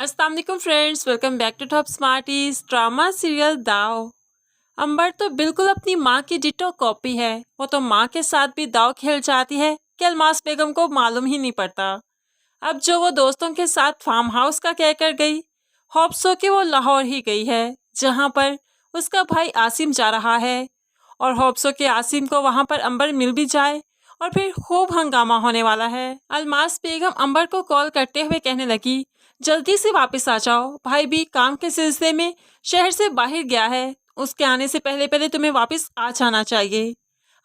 अस्सलाम वालेकुम friends, welcome back to top smarties. Drama serial Daao. Amber तो बिल्कुल अपनी माँ की डिटो कॉपी है। वो तो माँ के साथ भी दाव खेल जाती है कि अलमास बेगम को मालूम ही नहीं पड़ता। अब जो वो दोस्तों के साथ फार्म हाउस का कहकर गई, होप्स हो कि वो लाहौर ही गई है, जहाँ पर उसका भाई आसिम जा रहा है। और होप्स हो कि आसिम को वहाँ पर अंबर मिल भी जाए और फिर खूब हंगामा होने वाला है। अलमास बेगम अंबर को कॉल करते हुए कहने लगी, जल्दी से वापस आ जाओ, भाई भी काम के सिलसिले में शहर से बाहर गया है, उसके आने से पहले पहले तुम्हें वापस आ जाना चाहिए।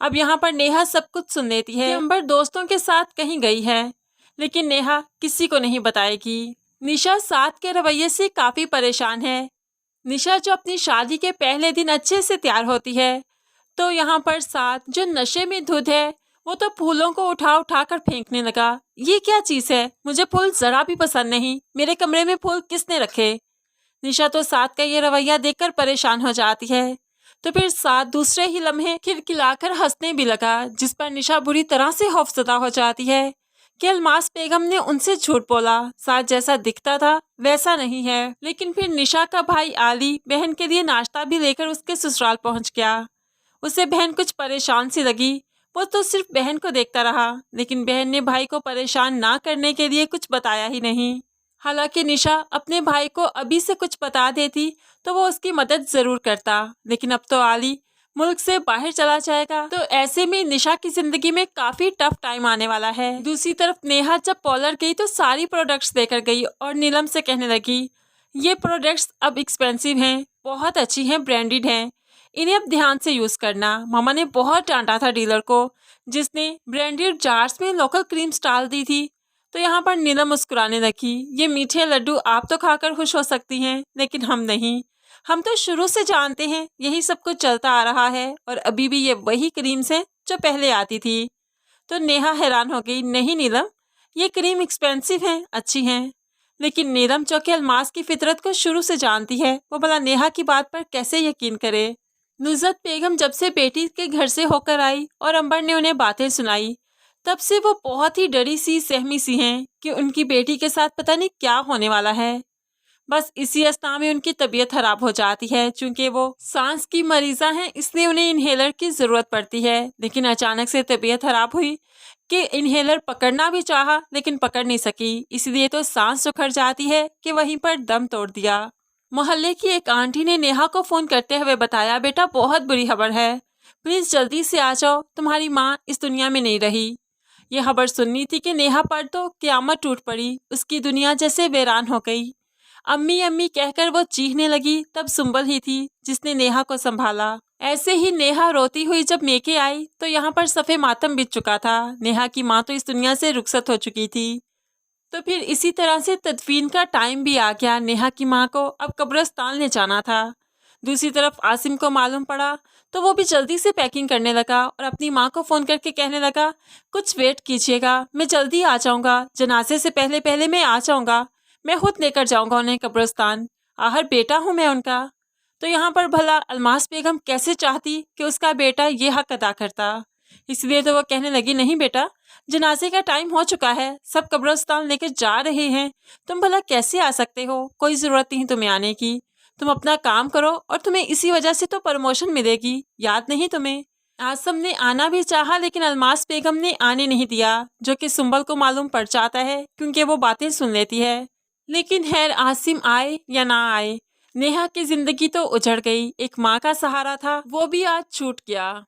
अब यहाँ पर नेहा सब कुछ सुन लेती है कि अंबर दोस्तों के साथ कहीं गई है, लेकिन नेहा किसी को नहीं बताएगी। निशा साथ के रवैये से काफी परेशान है। निशा जो अपनी शादी के पहले दिन अच्छे से तैयार होती है, तो यहाँ पर साथ जो नशे में धुत है, वो तो फूलों को उठा उठा कर फेंकने लगा। ये क्या चीज है, मुझे फूल जरा भी पसंद नहीं, मेरे कमरे में फूल किसने रखे। निशा तो साथ का ये रवैया देखकर परेशान हो जाती है। तो फिर साथ दूसरे ही लम्हे खिलखिलाकर हंसने भी लगा, जिस पर निशा बुरी तरह से खौफजदा हो जाती है कि अलमास बेगम ने उनसे झूठ बोला, साथ जैसा दिखता था वैसा नहीं है। लेकिन फिर निशा का भाई आली बहन के लिए नाश्ता भी लेकर उसके ससुराल पहुंच गया। उसे बहन कुछ परेशान सी लगी। वो तो सिर्फ बहन को देखता रहा, लेकिन बहन ने भाई को परेशान ना करने के लिए कुछ बताया ही नहीं। हालांकि निशा अपने भाई को अभी से कुछ बता देती तो वो उसकी मदद जरूर करता, लेकिन अब तो आली मुल्क से बाहर चला जाएगा, तो ऐसे में निशा की जिंदगी में काफी टफ टाइम आने वाला है। दूसरी तरफ नेहा जब पॉलर गई तो सारी प्रोडक्ट्स लेकर गई और नीलम से कहने लगी, ये प्रोडक्ट्स अब एक्सपेंसिव हैं, बहुत अच्छी हैं, ब्रांडेड हैं, इन्हें अब ध्यान से यूज करना। मामा ने बहुत डांटा था डीलर को, जिसने ब्रांडेड जार्स में लोकल क्रीम्स डाल दी थी। तो यहाँ पर नीलम मुस्कुराने लगी, ये मीठे लड्डू आप तो खाकर खुश हो सकती हैं, लेकिन हम नहीं। हम तो शुरू से जानते हैं यही सब कुछ चलता आ रहा है, और अभी भी ये वही क्रीम्स हैं जो पहले आती थी। तो नेहा हैरान हो गई, नहीं नीलम, ये क्रीम एक्सपेंसिव हैं, अच्छी हैं। लेकिन नीलम जो कि अलमास की फितरत को शुरू से जानती है, वो भला नेहा की बात पर कैसे यकीन करे। नुज़रत बेगम जब से बेटी के घर से होकर आई और अंबर ने उन्हें बातें सुनाई, तब से वो बहुत ही डरी सी सहमी सी हैं कि उनकी बेटी के साथ पता नहीं क्या होने वाला है। बस इसी अवस्था में उनकी तबीयत खराब हो जाती है। चूंकि वो सांस की मरीजा हैं, इसलिए उन्हें इन्हेलर की ज़रूरत पड़ती है। लेकिन अचानक से तबीयत खराब हुई कि इन्हेलर पकड़ना भी चाहा लेकिन पकड़ नहीं सकी, इसलिए तो सांस सुखड़ जाती है कि वहीं पर दम तोड़ दिया। मोहल्ले की एक आंटी ने नेहा को फ़ोन करते हुए बताया, बेटा बहुत बुरी खबर है, प्लीज़ जल्दी से आ जाओ, तुम्हारी माँ इस दुनिया में नहीं रही। ये खबर सुननी थी कि नेहा पर तो क़यामत टूट पड़ी, उसकी दुनिया जैसे वीरान हो गई। अम्मी अम्मी कहकर वो चीखने लगी, तब सुंबल ही थी जिसने नेहा को संभाला। ऐसे ही नेहा रोती हुई जब मेके आई तो यहाँ पर सफ़े मातम बीत चुका था। नेहा की माँ तो इस दुनिया से रुखसत हो चुकी थी। तो फिर इसी तरह से तदफीन का टाइम भी आ गया। नेहा की माँ को अब कब्रिस्तान ले जाना था। दूसरी तरफ आसिम को मालूम पड़ा तो वो भी जल्दी से पैकिंग करने लगा और अपनी माँ को फ़ोन करके कहने लगा, कुछ वेट कीजिएगा, मैं जल्दी आ जाऊँगा, जनाजे से पहले पहले मैं आ जाऊँगा, मैं खुद लेकर जाऊँगा उन्हें कब्रिस्तान, आहर बेटा हूँ मैं उनका। तो यहाँ पर भला अलमास बेगम कैसे चाहती कि उसका बेटा ये हक अदा करता। इसलिए तो वो कहने लगी, नहीं बेटा, जनाजे का टाइम हो चुका है, सब कब्रिस्तान लेकर जा रहे हैं, तुम भला कैसे आ सकते हो, कोई ज़रूरत नहीं तुम्हें आने की, तुम अपना काम करो और तुम्हें इसी वजह से तो प्रमोशन मिलेगी, याद नहीं तुम्हें। आसम ने आना भी चाहा लेकिन अलमास बेगम ने आने नहीं दिया, जो कि सुंबल को मालूम पड़ जाता है क्योंकि वो बातें सुन लेती है। लेकिन खैर आसिम आए या ना आए, नेहा की जिंदगी तो उजड़ गई। एक माँ का सहारा था, वो भी आज छूट गया।